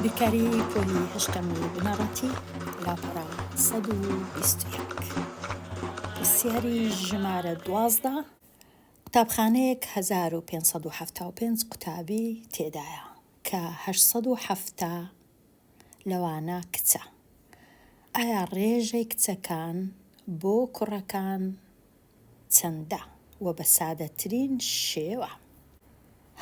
بیرکاری پۆلی هەشتەمی بنەڕەتی لاپەڕە 121 پرسیاری ژمارە 12 قوتابخانەیەک 1575 قوتابی تێدایە کە 870 لەوانە کچە. ئایا ڕێژەی کچەکان بۆ کوڕەکان چەندە و بە سادەترین شێوە؟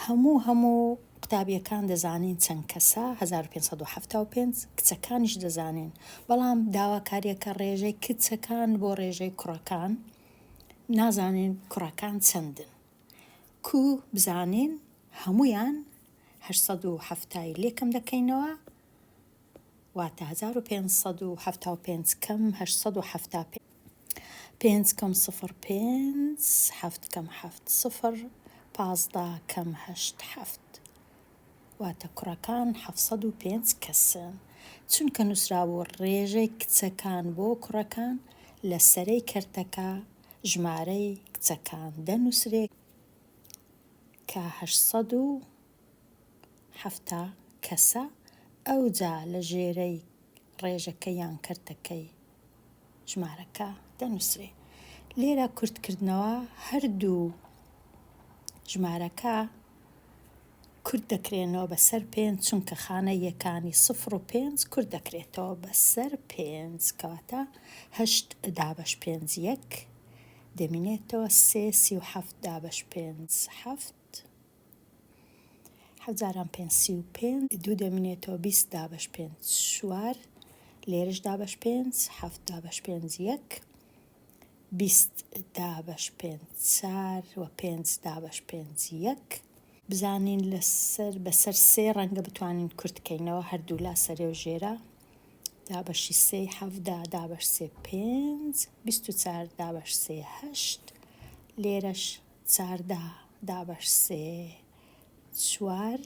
هەموو قوتابیەکان دەزانین چەند کەسە 1575 کچەکانیش دەزانین، بەڵام داواکاریەکە ڕێژەی کچەکان بۆ ڕێژەی کوڕەکان نازانین کوڕەکان چەندن. بزانین هەمویان 870 لێکم دەکەینەوە واتە 1575 کەم 875 5 کەم 0 5 7 کەم 7 0 15 کەم 8 7 واتە کوڕەکان 705 کەسن. چونکە نووسراوە ڕێژەی کچەکان بۆ کوڕەکان لە سەرەی کەرتەکە ژمارەی کچەکان دەنووسرێت کە 870 کەسە، ئەوجا لە ژێرەی ڕێژەکە یان کەرتەکەی ژمارەکە دەنووسرێت. لێرە کورتکردنەوە هەردوو ژمارەکە کورت دەکرێنەوە بەسەر 5 چونکە خانە یەکانی 0 و 5 کورت دەکرێتەوە بەسەر 5 کەواتە 8 دابەش 5 1 دەمینێتەوە 3 37 دابەش 5 7 حەوت 5 35 2 دەمینێتەوە 20 دابەش 5 4 لێرش دابەش 5 7 دابەش 5 1 20 دابەش 5 4 و 5 دابەش 5 1 بزانین بەسەر 3 ڕەنگە بتوانین کورتکەینەوە هەردوو لا سەرێ و ژێرە. دابەشی 3 7 دابەش 3 5 24 دابەش 3 8 لێرەش 14 دابەش 3 4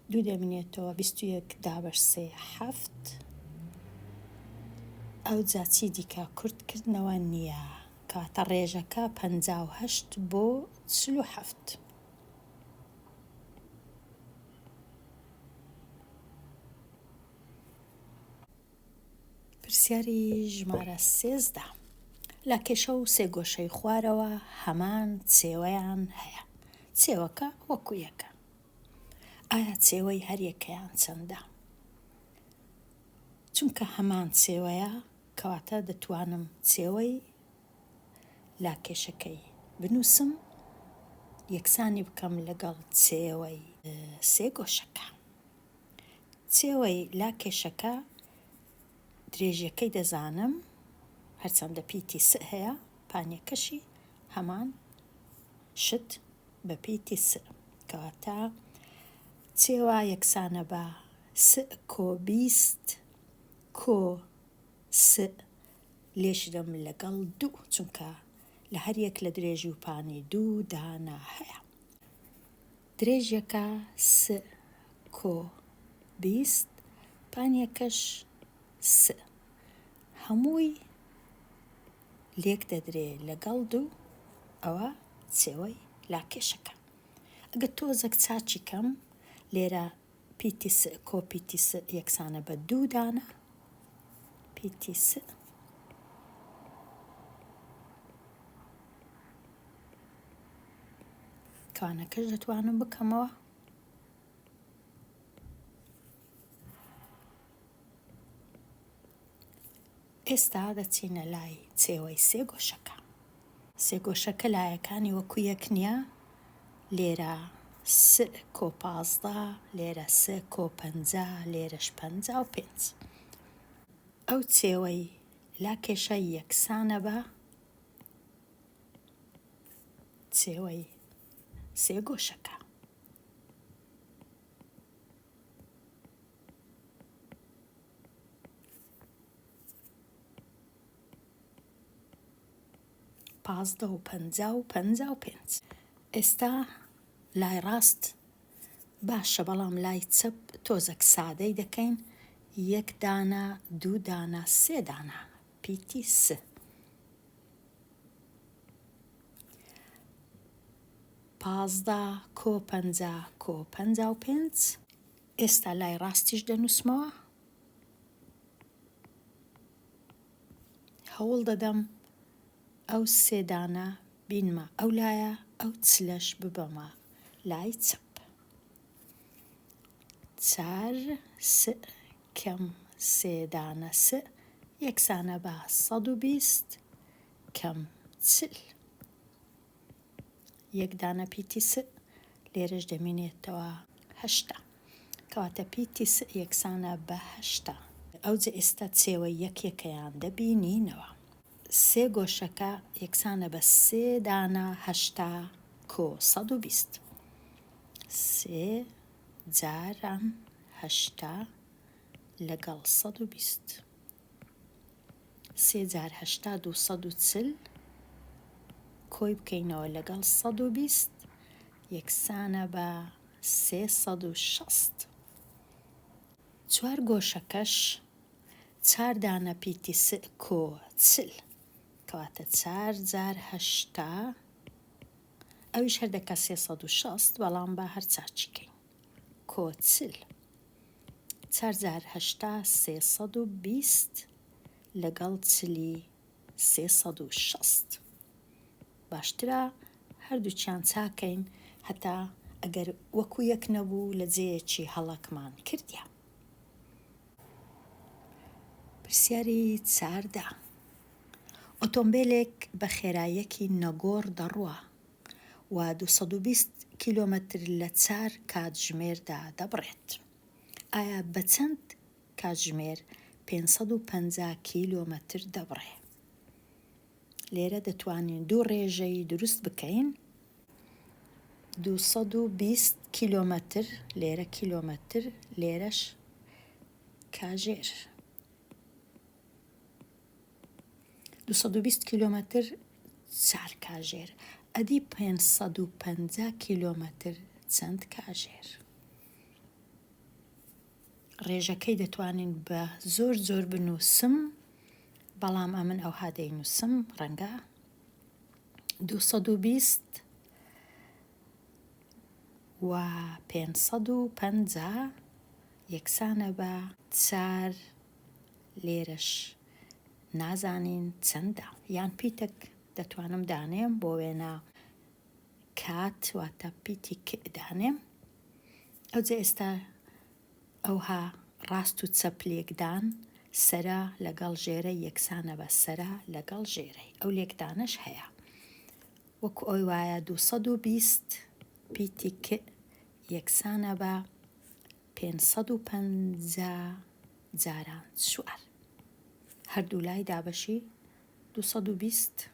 2 دەمینێتەوە 21 دابەش 3 7 ئەوجا چی دیکە کورتکردنەوە نییە، کاتە ڕێژەکە 58 بۆ 47. پرسیاری ژمارە 13 لە کێشە و سێگۆشەی خوارەوە هەمان چێوەیان هەیە. چێوەکە وەکو یەکە. ئایا چێوەی هەریەکەیان چەندە؟ چونکە هەمان چێوەیە کەواتە دەتوانم چێوەی لاکێشەکەی بنووسم یەکسانی بکەم لەگەڵ چێوەی سێگۆشەکە. چێوەی لاکێشەکە درێژیەکەی دەزانم، هەرچەندە پیتی س هەیە، پانیەکەشی هەمان شت بە پیتی س، کەواتە چێوە یەکسانە بە س کۆ 20 کۆ س لێشدەم لەگەڵ 2 چونکە لە هەر یەک لە درێژی و پانی 2 دانا هەیە. درێژیەکە س کۆ 20 پانیەکەش س هەمووی لێک دەدرێ لەگەڵ 2، ئەوە چێوەی لاکێشەکە. ئەگە تۆزێک چاچی کەم لێرە پیتی س کۆ پیتی س یەکسانە بە 2 دانە پیتی س کەوانەکەش دەتوانم بکەمەوە. ئێستا دەچینە لای چێوەی سێگۆشەکە. سێگۆشەکە لایەکانی وەکو یەک نییە، لێرە س کۆ 15 لێرە س کۆ 50 لێرەش 55. ئەو چێوەی لاکێشە یەکسانە بە چێوەی سێگۆشەکە. پازدە و 50 و 55. ئێستا لای ڕاست باشە، بەڵام لای چەپ تۆزێک سادەی دەکەین، 1 دانە 2 دانە 3 دانە پیتی س. پازدە کۆ 50 کۆ 55 ئێستا لای ڕاستیش دەنووسمەوە، هەوڵ دەدەم ئەو سێدانە بینمە ئەو لایە، ئەو چلەش ببەمە لای چەپ. 4 س کەم سێدانە س یەکسانە بە 120 کەم 40. یەک دانە پیتی س لێرەش دەمێنێتەوە 8. کەواتە پیتی س یەکسانە بە 8. ئەوجە ئێستا چێوە یەکەکەیان دەبینینەوە. سێ گۆشەکە یەکسانە بە سێ دانە 8 کۆ 120. سێ جاران 8 لەگەڵ 120. سێ جار 8 240 کۆی بکەینەوە لەگەڵ 120 یەکسانە بە 360. 4 گۆشەکەش 4 دانە پیتی س کۆ 40 کەواتە 4 جار 8 ئەویش هەردەکە 360 بەڵام بە هەر چاچیکەین کۆ 40. 4 جار 8 320 لەگەڵ 40 360. باشترە هەردووچیان چاکەین هەتا ئەگەر وەکو یەک نەبوو لە جێیەکی هەڵەکمان کردیا. پرسیاری 14. ئۆتۆمبیلێک بە خێراییەکی نەگۆڕ دەڕوە و 220 کیلۆمەتر لە 4 کاتژمێردا دەبڕێت. ئایا بە چەند کاتژمێر 550 کیلۆمەتر دەبڕێ؟ لێرە دەتوانین دوو ڕێژەی دروست بکەین. 220 کیلۆمەتر لێرە کیلۆمەتر لێرەش کاژێر. 220 کیلۆمەتر 4 کاژێر ئەدی 550 کیلۆمەتر چەند کاژێر. ڕێژەکەی دەتوانین بە زۆر زۆر بنووسم بەڵام ئەمن ئەوها دەینووسم ڕەنگە 220 و 550 یەکسانە بە 4 لێرەش نازانین چەندە یان پیتێک دەتوانم دانێم بۆ وێنە کات واتە پیتی دانێم. ئەوجێ ئێستا ئەوها ڕاست و چەپ لێکدان سەرا لەگەڵ ژێرە یەکسانە بە سەرا لەگەڵ ژێرەی ئەو لێکدانش هەیە وەکو ئەوی وایە 220 پیتی یەکسانە بە 550 جاران 4. هەردوو لای دابەشی 220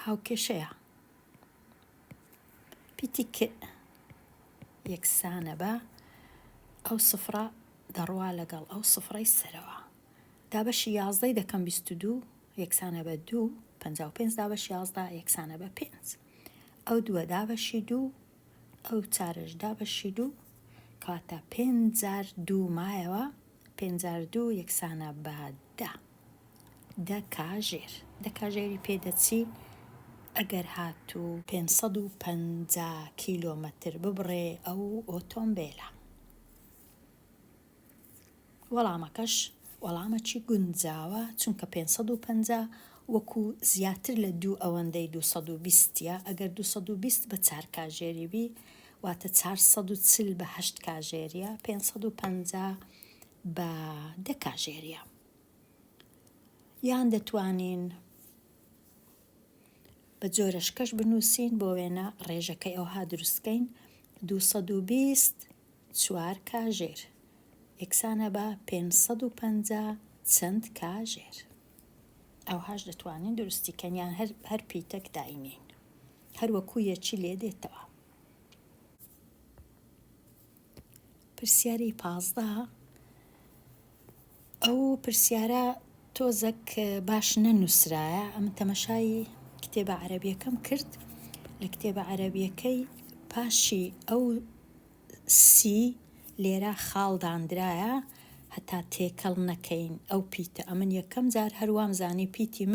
هاوکێشەیە. پیتی یەکسانە بە ئەو سفرە دەڕوا لەگەڵ ئەو سفرەی سەرەوە. دابەشی 11 دەکەم 22 یەکسانە بە 2 55 دابەشی 11 یەکسانە بە 5. ئەو دووە دابەشی 2 ئەو چارش دابەشی 2 کاتە 5,002 مایەوە 5,002 یەکسانە بە 10 کاژێر. 10 کاژێری پێدەچی ئەگەر هاتوو 550 کیلۆمەتر ببڕێ ئەو ئۆتۆمبیلە. وەڵامەکەش وەڵامەکی گونجاوە چونکە 550 وەکو زیاتر لە دوو ئەوەندەی 220ە ئەگەر 220 بە 4 کاژێری بی واتە 440 بە 8 کاژێریە 550 بە 10 کاژێریە. یان دەتوانین بە جۆرەشکەش بنووسین بۆ وێنە ڕێژەکەی ئەوها دروستکەین 220 4 کاژێر یەکسانە بە 550 چەند کاژێر. ئەوهاش دەتوانین دروستیکەن یان هەر پیتەک داینین هەر وەکو یەکی لێ دێتەوە. پرسیاری 15 ئەو پرسیارە تۆزەک باش نەنووسرایە ئەمە تەمەشای کتێبە عەرەبیەکەم کرد. لە کتێبە عەرەبیەکەی پاشی ئەو سی لێرە خاڵدانرایە هەتا تێکەڵ نەکەین ئەو پیتە. ئەمن یەکەم جار هەروام زانی پیتی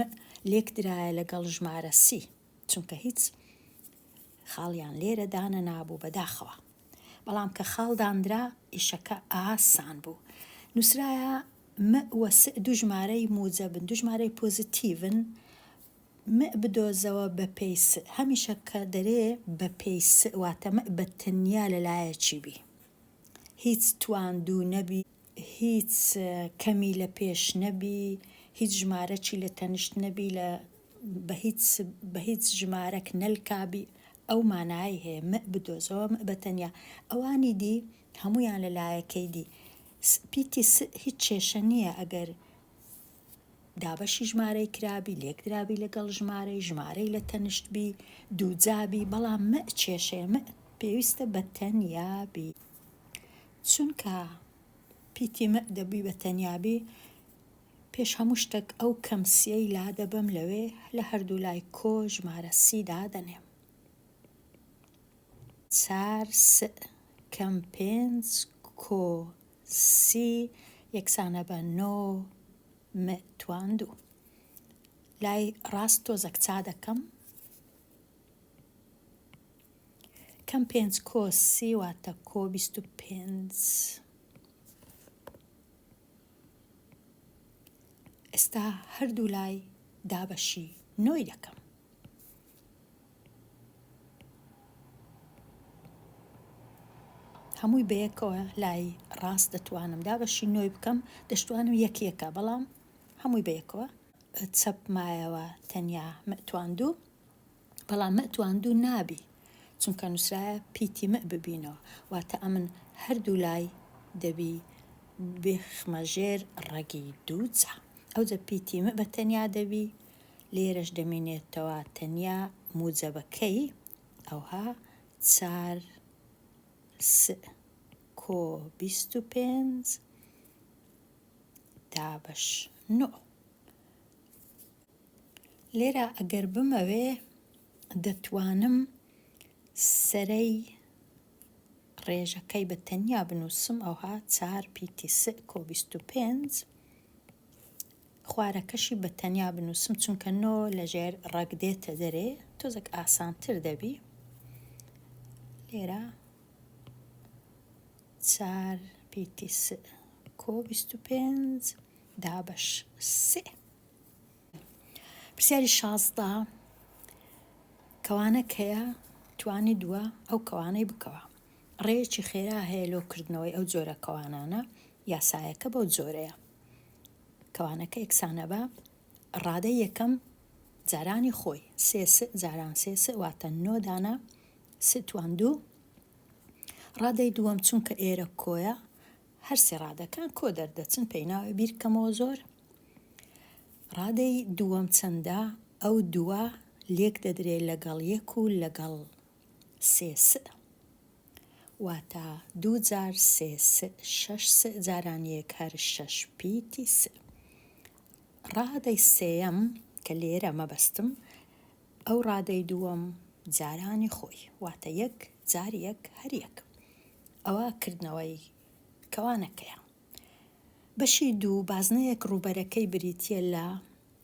لێک درایە لەگەڵ ژمارە سی چونکە هیچ خاڵیان لێرە دانە نابوو بەداخەوە. بەڵام کە خاڵدانرا ئیشەکە ئاسان بوو. نووسرایە م وە س دوو ژمارەی موجەبن، دوو ژمارەی پۆزیتیڤن، م بدۆزەوە بە پێی س. هەمیشە کە دەرێ بە پێی س واتە م بە تەنیا لەلایەکی بی، هیچ تواندوو نەبی، هیچ کەمی لە پێش نەبی، هیچ ژمارەکی لە تەنیشت نەبی، بە هیچ ژمارەك نەلکابی. ئەو مانای هەیە م بدۆزەوە م بە تەنیا. ئەوانی دی هەمویان لەلایەکەی دی. پیتی س هیچ کێشە نییە ئەگەر دابەشی ژمارەی کرابی، لێکدرابی لەگەڵ ژمارەی لە تەنیشت بی، دووجابی، بەڵام م کێشەیە، م پێویستە بە تەنیابی. چونکە پیتی م دەبی بە تەنیابی، پێش هەموو شتێک ئەو کەم سیەی لا دەبەم لەوێ لە هەردوو لای کۆ ژمارە سی دادەنێم. 4 س کەم 5 کۆ سی یەکسانە بە 9 م تواندوو. لای ڕاست تۆزێک چا دەکەم، کەم 5 کۆ سی واتە کۆ 25. ئێستا هەردوو لای دابەشی 9 دەکەم. هەمووی بەیەکەوە لای ڕاست دەتوانم دابەشی 9 بکەم، دەشتوانم یەکێکە، بەڵام هەمووی بەیەکەوە چەپ مایەوە تەنیا م تواندوو، بەڵام م تواندوو نابی چونکە نووسرایە پیتی م ببینەوە، واتە ئەمن هەردوو لای دەبی بخمەژێر ڕەگی دووجا. ئەوجە پیتی م بە تەنیا دەبی، لێرەش دەمێنێتەوە تەنیا موجەبەکەی، ئەوها 4 س کۆ 25 دابەش 9. لێرە ئەگەر بمەوێ دەتوانم سەرەی ڕێژەکەی بە تەنیا بنووسم، ئەوها 4 پیتی س کۆ 25، خوارەکەشی بە تەنیا بنووسم چونکە 9 لەژێر ڕەگ دێتە دەرێ، تۆزێک ئاسانتر دەبی. لێرە 4 پیتی س کۆ 25 دابەش 3. پرسیاری 16 کەوانەک هەیە توانی دووە ئەو کەوانەی بکەوە. ڕێیەکی خێرا هەیە لۆکردنەوەی ئەو جۆرە کەوانانە، یاسایەکە بەو جۆرەیە. کەوانەکە یەکسانە بە ڕادەی یەکەم جارانی خۆی، 3 س جاران 3 س واتە 9 دانە س تواندوو. ڕادەی دووەم چونکە ئێرە کۆیە، هەر سێ ڕادەکان کۆ دەردەچن، پێی ناوە بیرکەمەوە زۆر. ڕادەی دووەم چەندە؟ ئەو دووە لێک دەدرێت لەگەڵ یەک و لەگەڵ 3 س، واتە 2 جار 3 س 6 س جاران یەک هەر 6 پیتی س. ڕادەی سێیەم کە لێرە مەبەستم، ئەو ڕادەی دووەم جارانی خۆی، واتە 1 جار 1 هەر 1. ئەوە کردنەوەی کەوانەکەیە. بەشی دوو بازنەیەک ڕووبەرەکەی بریتیە لە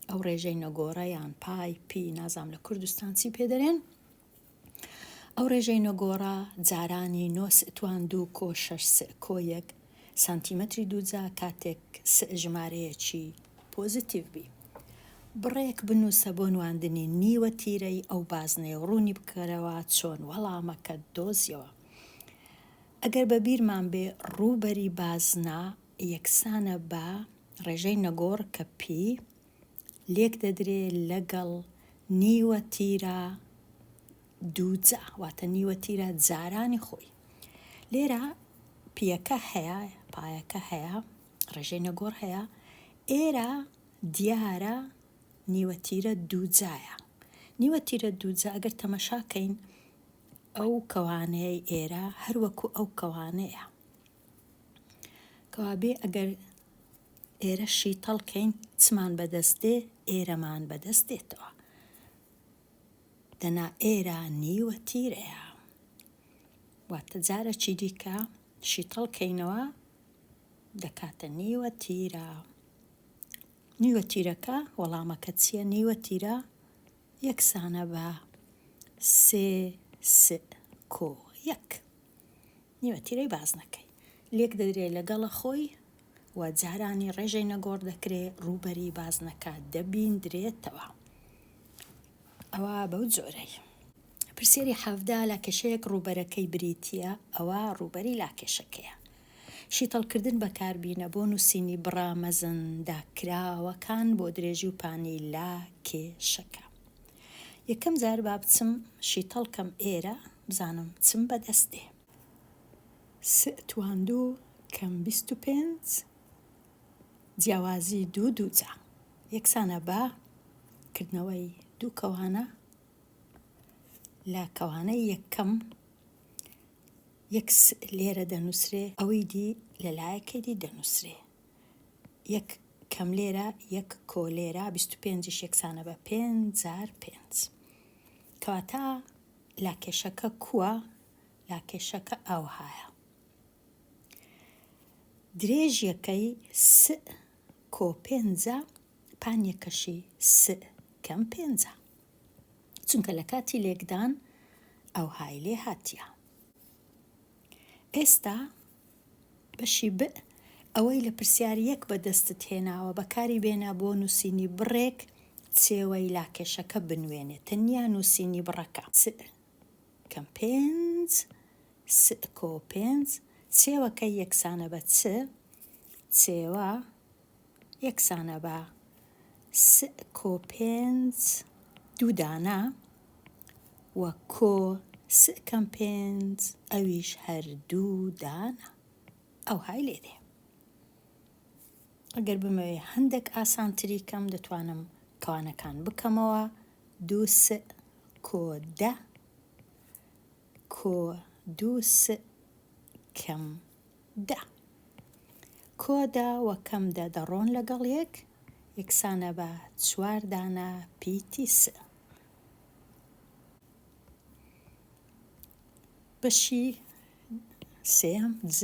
ئەو ڕێژەی نەگۆڕە یان پای پی، نازام لە کوردستان چی پێدەرێن. ئەو ڕێژەی نەگۆڕە جارانی 9 س تواندوو کۆ 6 س کۆ 1 سانتیمەتری دووجا کاتێک س ژمارەیەکی پۆزیتیڤ بی. بڕێک بنووسە بۆ نواندنی نیوە تیرەی ئەو بازنەی ڕوونی بکەرەوە چۆن وەڵامەکە دۆزیەوە. ئەگەر بە بیرمان بێ ڕووبەری بازنە یەکسانە بە ڕێژەی نەگۆڕ کە پی لێک دەدرێت لەگەڵ نیوە تیرە دووجا، واتە نیوە تیرە جارانی خۆی. لێرە پیەکە هەیە، پایەکە هەیە، ڕێژەی نەگۆڕ هەیە، ئێرە دیارە نیوە تیرە دووجایە. نیوە تیرە دووجا ئەگەر تەمەشاکەین ئەو کەوانەیە ئێرە هەروەکو ئەو کەوانەیە، کەوابێ ئەگەر ئێرە شیتەڵکەین چمان بەدەست دێ، ئێرەمان بەدەست دێتەوە، دەنا ئێرە نیوە تیرەیە. واتە جارێکی دیکە شیتەڵکەینەوە دەکاتە نیوە تیرە. نیوە تیرەکە وەڵامەکە چییە؟ نیوە تیرە یەکسانە بە 3 س کۆ یەک نیوەتیرەی باز نەکەی لێک دەدرێت لەگەڵە خۆی و جارانی ڕێژەی نەگۆڕ دەکرێت ڕووبەری باز نەکات دەبیندرێتەوە. ئەوە بەو جۆرەی پرسیاری 17 لاکێشەیەک ڕووبەرەکەی بریتیە ئەوە ڕووبەری لاکێشەکەیە. شیتەڵکردن بەکاربینە بۆ نووسینی بڕا مەزەنداکراوەکان بۆ درێژی و پانی لاکێشەکە. یەکەم جار با بچم شیتەڵکەم ئێرە بزانم چم بەدەست دێ. س تواندوو کەم 25 جیاوازی دوو دووجا یەکسانە بە کردنەوەی دوو کەوانە لە کەوانەی یەکەم یەک لێرە دەنووسرێ ئەوەی دی لەلایەکی دی دەنووسرێ یەک کەم لێرە یەک کۆ لێرە 25 یەکسانە بە 5,500 کەواتە لاکێشەکە کووە لاکێشەکە ئەوهایە درێژیەکەی س کۆ 5 پانیەکەشی س کەم 5 چونکە لە کاتی لێکدان ئەوهای لێ هاتیە. ئێستا بەشی ب ئەوەی لە پرسیاری یەک بەدەستت هێناوە بەکاری بێنە بۆ نووسینی بڕێک چێوەی لاکێشەکە بنوێنێت تەنیا نووسینی بڕەکە س کەم 5 س کۆ 5 چێوەکەی یەکسانە بە چ چێوە یەکسانە بە س کۆ 5 دوو دانە و کۆ س کەم 5 ئەویش هەردوو دانە ئەوهای لێدێ. ئەگەر بمەوێ هەندێک ئاسانتری کەم دەتوانم کەوانەکان بکەمەوە 2 س کۆ 10 کۆ 2 س کەم 10 کۆ 10 و کەم 10 دەڕۆن لەگەڵ یەکسانە بە 4 دانە پیتی س. بەشی سێم ج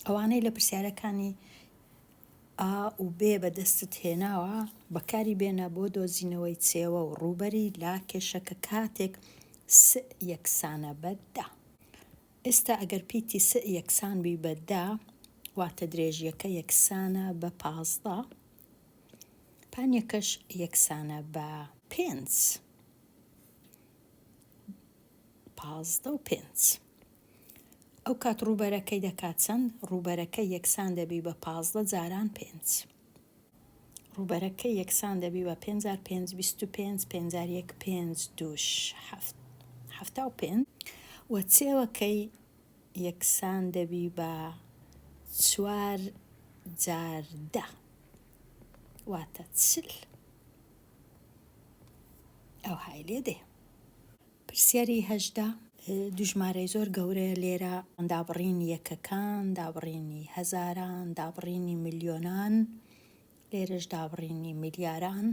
ئەوانەی لە پرسیارەکانی ئا و بێ بەدەستت هێناوە بەکاری بێنە بۆ دۆزینەوەی چێوە و ڕووبەری لاکێشەکە کاتێک س یەکسانە بە 10. ئێستا ئەگەر پیتی س یەکسان بی بە 10 واتە درێژیەکە یەکسانە بە 15 پانیەکەش یەکسانە بە 5 15 و 5 ئەو کات ڕووبەرەکەی دەکات چەند ڕووبەرەکەی یەکسان دەبی بە 15 جاران 5 ڕووبەرەکەی یەکسان دەبی بە 5,500 25 5,100 5 2 75 و چێوەکەی یەکسان دەبی بە 4 جار 10 واتە 40 ئەوهای لێدێ. پرسیاری 18 دوژمارەی زۆر گەورەیە لێرە دابڕینی یەکەکان دابڕینی هەزاران دابڕینی ملیۆنان لێرەش دابڕینی میلیاران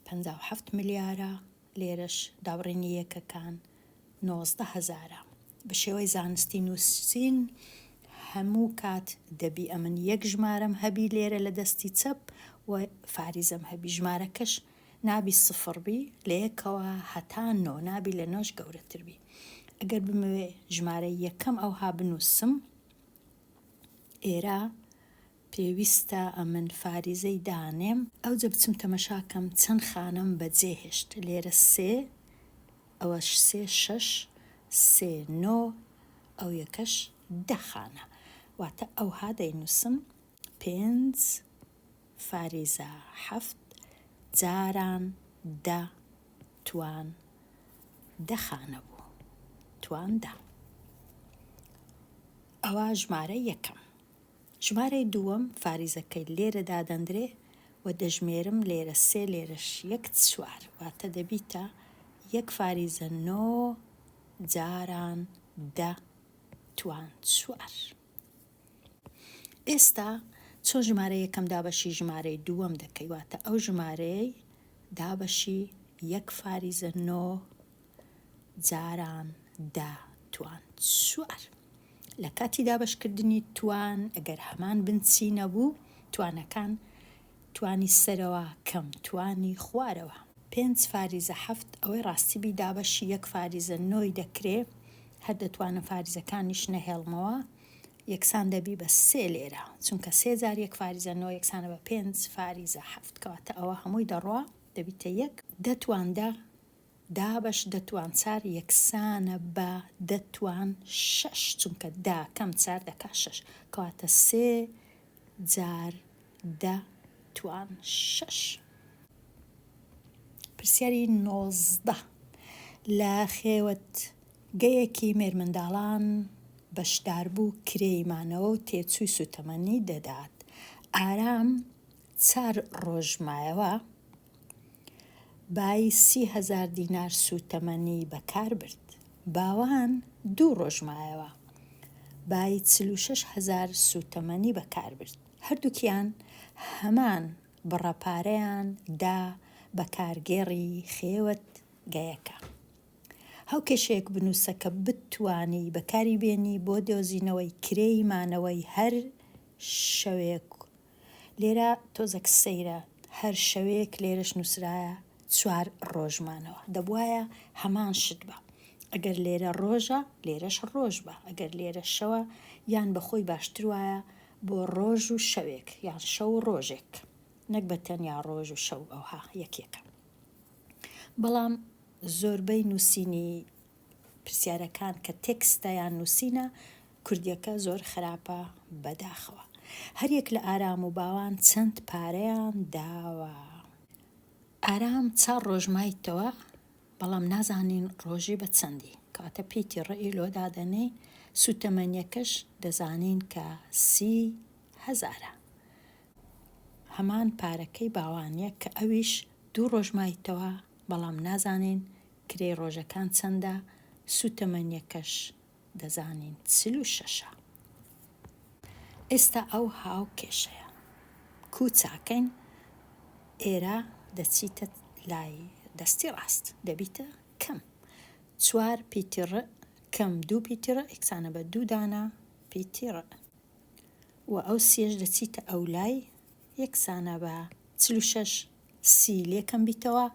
57 ملیارە لێرەش دابڕینی یەکەکان 19,000 بە شێوەی زانستی نووسین هەموو کات دەبی ئەمن یەک ژمارەم هەبی لێرە لە دەستی چەپ و فاریزەم هەبی ژمارەکەش نابی سفر بی لە یەکەوە هەتا نۆ نابی لە نۆش گەورەتر بی. ئەگەر بمەوێ ژمارە یەکەم ئەوها بنووسم ئێرە پێویستە ئەمن فاریزەی دانێم ئەو جە بچم تەمەشاکەم چەند خانم بەجێهێشت لێرە 3 ئەوەش 3 6 3 9 ئەو یەکەش 10 خانە واتە ئەوها دەینووسم 5 فاریزە 7 جاران 10 توان 10 خانە بوو توان 10 ئەوە ژمارە یەکەم. ژمارەی دووەم فاریزەکەی لێرە دادەندرێ و دەژمێرم لێرە 3 لێرەش 1 4 واتە دەبیتە 1 فاریزە 9 جاران 10 توان 4. ئێستا چۆن ژمارە یەکەم دابەشی ژمارەی دووەم دەکەی واتە ئەو ژمارەی دابەشی 1 فاریزە 9 جاران 10 توان 4. لە کاتی دابەشکردنی توان ئەگەر هەمان بنچی نەبوو توانەکان توانی سەرەوە کەم توانی خوارەوە 5 فاریزە 7 ئەوەی ڕاستی بیدا بەشی 1 فاریزە 9 دەکرێت هەر دەتوانە فاریزەکانیش نەهێڵمەوە یەکسان دەبی بە 3 لێرە چونکە 3 جار 1 فاریزە 9 یەکسانە بە 5 فاریزە 7 کەواتە ئەوە هەمووی دەڕوا دەبیتە 1 دەتواندا دابش دەتوان 4 یەکسانە بە دەتوان 6 چونکە دا کەم 4 دەکا 6 کەواتە 3 جار دەتوان 6 پرسیاری 19 لە خێوەت گەیەکی مێرمنداڵان بەشداربوو کرێیمانەوە و تێچووی سوتەمەنی دەدات ئارام 4 ڕۆژمایەوە بای 30,000 دینار سوتەمەنی بەکار برد باوان 2 ڕۆژمایەوە بای 46,000 سوتەمەنی بەکار برد هەردووکیان هەمان بڕەپارەیان دا بە کارگێڕی خێوەت گەیەکە هەو کێشەیەک بنووسە کە بتوانی بەکاری بێنی بۆ دۆزینەوەی کرێی مانەوەی هەر شەوێک لێرە تۆزێک سەیرە هەر شەوێک لێرەش نووسرایە 4 ڕۆژمانەوە دەبوایە هەمان شت بە ئەگەر لێرە ڕۆژە لێرەش ڕۆژ بە ئەگەر لێرە شەوە یان بەخۆی باشتر وایە بۆ ڕۆژ و شەوێک یان شەو و ڕۆژێک نەک بە تەنیا ڕۆژ و شەو ئەوها یەکێکە بەڵام زۆربەی نووسینی پرسیارەکان کە تێکستە یان نووسینە کوردیەکە زۆر خراپە بەداخەوە هەریەک لە ئارام و باوان چەند پارەیان داوە ئارام 4 ڕۆژمایتەوە بەڵام نازانین ڕۆژی بە چەندی کاتە پیتی ڕێی لۆدادەنێ سوتەمەنیەکەش دەزانین کە 30,000 هەمان پارەکەی باوانیە کە ئەویش 2 ڕۆژمایتەوە بەڵام نازانین کرێ ڕۆژەکان چەندە سوتەمەنیەکەش دەزانین 46 ئێستا ئەو هاو کێشەیە کوچاکەین ئێرە دەچیتە لای دەستی ڕاست دەبیتە کەم 4 پیتی ڕ کەم 2 پیتی ڕ یەکسانە بە 2 دانە پیتی ڕ و ئەو سێش دەچیتە ئەو لای یەکسانە بە 46 سی لێکەم بیتەوە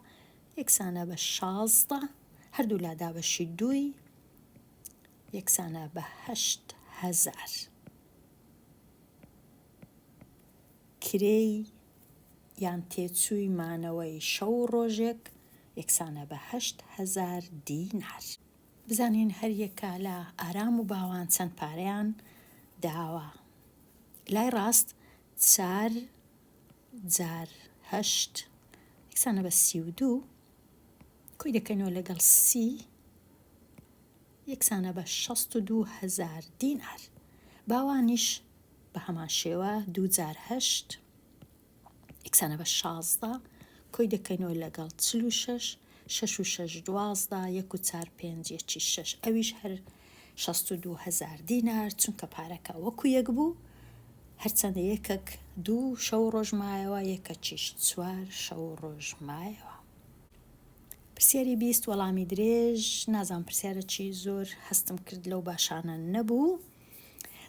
یەکسانە بە 16 هەردوو لادا بەشی 2 یەکسانە بە 8,000 کرێی یان تێچووی مانەوەی شەو ڕۆژێک یەکسانە بە 8,000 دینار بزانین هەریەکە لە ئارام و باوان چەند پارەیان داوە لای ڕاست 4 جار 8 یەکسانە بە 32 کۆی دەکەینەوە لەگەڵ 30 یەکسانە بە 62,000 دینار باوانیش بە هەمان شێوە 2 جار 8 یەکسانە بە 16 کۆی دەکەینەوە لەگەڵ 46 6 و 6 12 1 و 4 5 یەکی 6 ئەویش هەر 62,000 دینار چونکە پارەکە وەکو یەک بوو هەرچەندە یەکەک 2 شەو ڕۆژمایەوە یەکەکیش 4 شەو ڕۆژمایەوە پرسیاری 20 وەڵامی درێژ نازانم پرسیارەکی زۆر هەستم کرد لەو باشانە نەبوو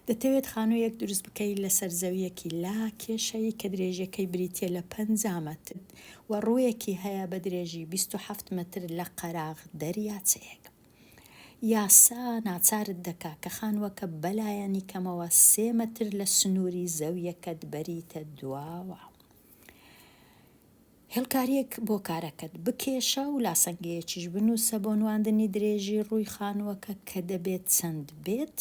دەتەوێت خانوویەک دروست بکەیت لەسەر زەویەکی لا کێشەی کە درێژەکەی بریتیە لە 5 مەتر و ڕوویەکی هەیە بە درێژی 27 مەتر لە قەراغ دەریاچەیەک یاسا ناچارت دەکا کە خانووەکە بەلایەنی کەمەوە 3 مەتر لە سنووری زەویەکەت بەریتە دواوە هێڵکاریەک بۆ کارەکەت بکێشە و لاسەنگەیەکیش بنووسە بۆ نواندنی درێژی ڕووی خانووەکە کە دەبێت چەند بێت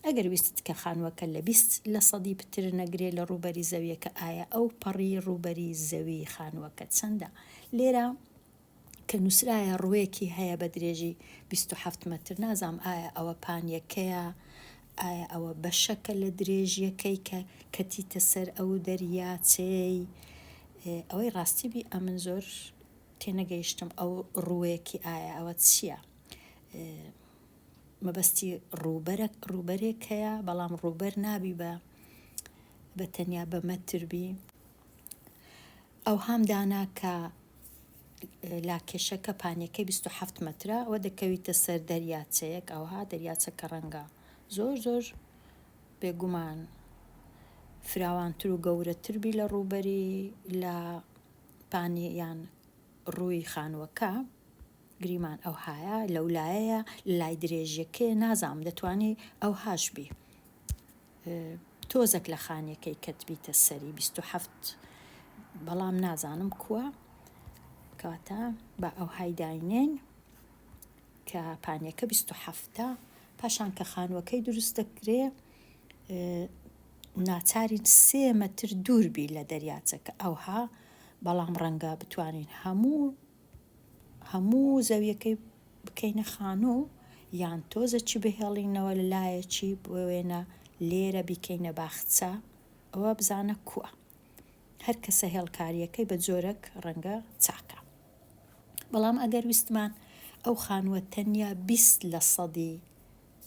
ئەگەر ویستت کە خانووەکە لە 20 لە سەدی پتر نەگرێت لە ڕووبەری زەویەکە ئایا ئەو پەڕی ڕووبەری زەوی خانووەکە چەندە لێرە کە نووسرایە ڕوویەکی هەیە بە درێژی 27 مەتر نازام ئایا ئەوە پانیەکەیە ئایا ئەوە بەشەکە لە درێژیەکەی کە کەتیتە سەر ئەو دەریاچەی ئەوەی ڕاستیبی ئەمن زۆر تێنەگەیشتم ئەو ڕوویەکی ئایا ئەوە چییە مەبەستی ڕووبەرێک هەیە بەڵام ڕووبەر نابی بە تەنیا بە مەتربی ئەو هەمدانا کە لاکێشەکە پانیەکەی 27 مەترە ئەوە دەکەویتە سەر دەریاچەیەک ئەوها دەریاچەکە ڕەنگە زۆر بێگومان فراوانتر و گەورەتربی لە ڕووبەری لە پانییان ڕووی خانووەکە گریمان ئەو هایە لەولایەیە لای درێژیەکەی نازام دەتوانێت ئەو هاش بی تۆزێک لە خانیەکەی کەت بیتە سەری 27 بەڵام نازانم کووە کاتە بە ئەو هایداینێن کە پانیەکە 27 پاشان کە خانووەکەی دروست دەکرێ ناچارین 3 مەتر دووربی لە دەریاچەکە ئەوها بەڵام ڕەنگە بتوانین هەموو زەویەکەی بکەینە خانوو یان تۆزە چی بهێڵینەوە لەلایەکی بۆ وێنە لێرە بیکەینە باخچە ئەوە بزانە کووە هەر کەسە هێڵکاریەکەی بە جۆرەك ڕەنگە چاکە بەڵام ئەگەر ویستمان ئەو خانووە تەنیا 20%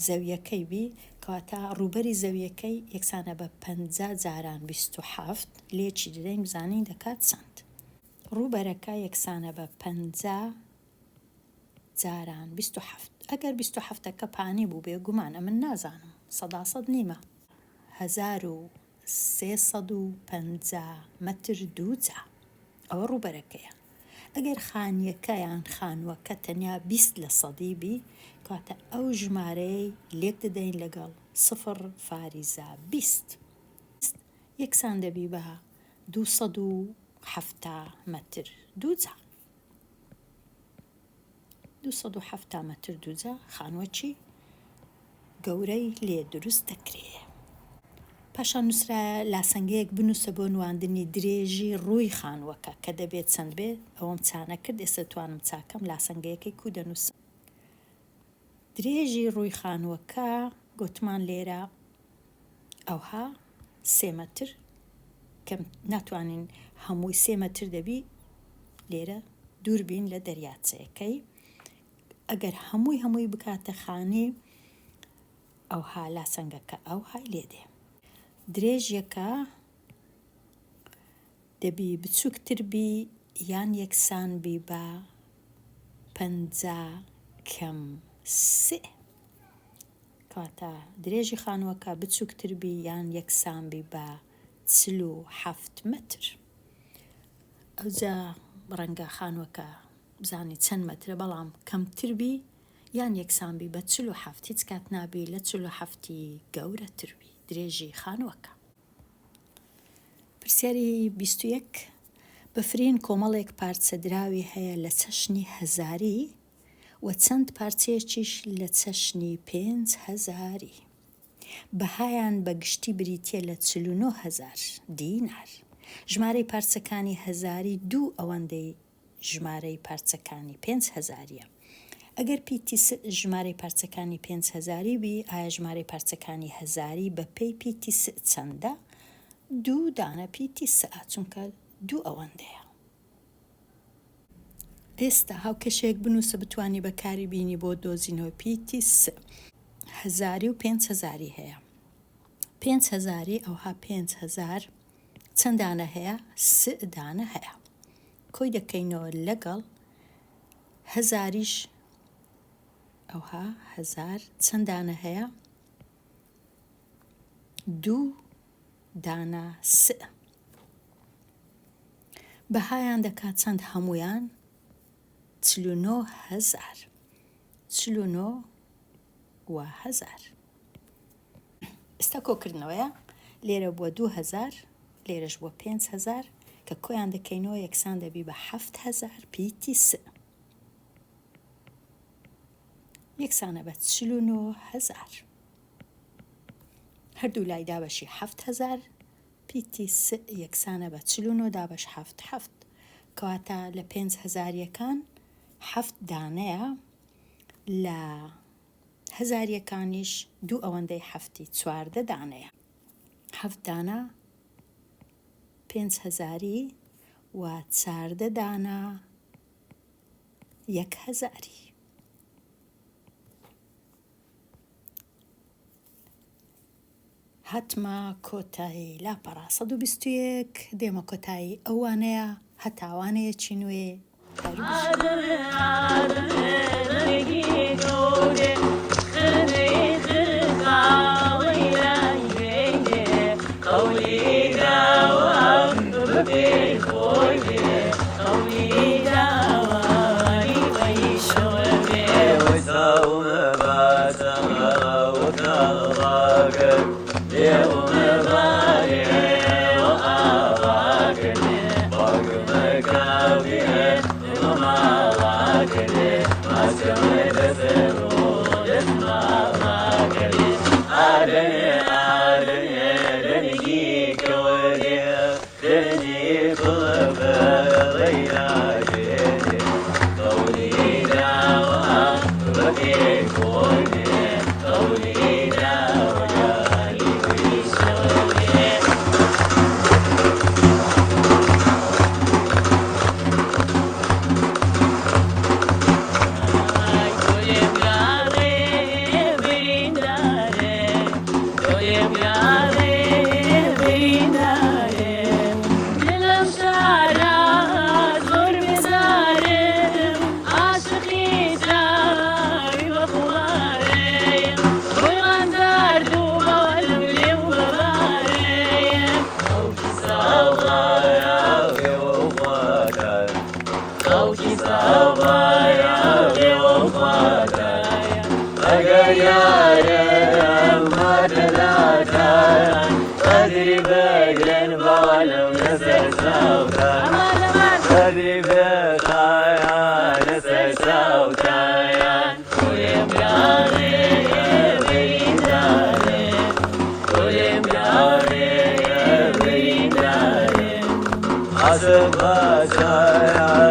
زەویەکەی بی کەواتە ڕووبەری زەویەکەی یەکسانە بە 50 جاران 27 لێکی دەدەین بزانین دەکات چەند ڕووبەرەکە یەکسانە بە 50 جاران 27 ئەگەر 27ەکە پانی بوو بێ گومانە من نازانم 100% نیمە 1350 مەتر دووجا ئەوە ڕووبەرەکەیە ئەگەر خانیەکە یان خانووەکە تەنیا 20% بی کاتە ئەو ژمارەی لێک دەدەین لەگەڵ 0.20 یەکسان دەبی بە 270 مەتر دووجا 270 مەتر دووجا خانووەکی گەورەی لێ دروست دەکرێ پاشان نووسرا لاسەنگەیەک بنووسە بۆ نواندنی درێژی ڕووی خانووەکە کە دەبێت چەند بێ ئەوەم چانە کرد ئێستا توانم چاکەم لاسەنگەیەکەی کو دەنووسم درێژی ڕووی خانووەکە گوتمان لێرە ئەوها 3 مەتر کەم ناتوانین هەمووی 3 مەتر دەبی لێرە دووربین لە دەریاچەکەی ئەگەر هەمووی بکاتە خانی ئەوها لاسەنگەکە ئەوهای لێدێ درێژیەکە دەبی بچووکتر بی یان یەکسان بی بە 50 کەم 3 کاتە درێژی خانووەکە بچووکتر بی یان یەکسان بی بە 47 مەتر ئەوجا ڕەنگە خانووەکە بزانی چەند مەترە بەڵام کەمتر بی یان یەکسان بی بە 47 هیچ کات نابی لە 47 گەورەتر بی درێژی خانووەکە پرسیاری 21 بەفرین کۆمەڵێک پارچە دراوی هەیە لە چەشنی هەزاری و چەند پارچەیەکیش لە چەشنی 5000 بەهایان بەگشتی بریتیە لە 49,000 دینار ژمارەی پارچەکانی هەزاری دوو ئەوەندەی ژمارەی پارچەکانی 5,000 ئەگەر پیتی ژمارەی پارچەکانی 5,000 بی ئایا ژمارەی پارچەکانی هەزاری بە پێی پیتی چەندە؟ 2 دانە پیتی چونکە دوو ئەوەندەیە ئێستا هاوکەشێک بنووسە بتوانی بەکاری بینی بۆ دۆزینەوە پیتی 1000 و 5,000 هەیە 5,000 ئەوها 5,000 چەندانە هەیە 3 دانە هەیە کۆی دەکەینەوە لەگەڵ هەزاریش ئەوها 1000 چەندانە هەیە 2 دانە 3 بەهایان دەکات چەند هەمویان 49,000 49 و 1000 ئێستا کۆکردنەوەیە لێرە بووە 2000 لێرەش بووە 5000 کە کۆیان دەکەینەوە یەکسان دەبی بە 7000 پیتی 3 یەکسانە بە 49,000 هەردوو لای دابەشی 7000 پیتی 3 یەکسانە بە 49 دابەش 7 کەواتە لە 5,000یەکان 7 دانەیە لە هەزاریەکانیش دوو ئەوەندەی 14 دانەیە 7 دانە 5,000 و 14 دانە 1,000 هەتمە کۆتایی لاپەڕا 121 دێمە کۆتایی ئەوانەیە هەتاوانەیەکی نوێ قولي Azıbaşaya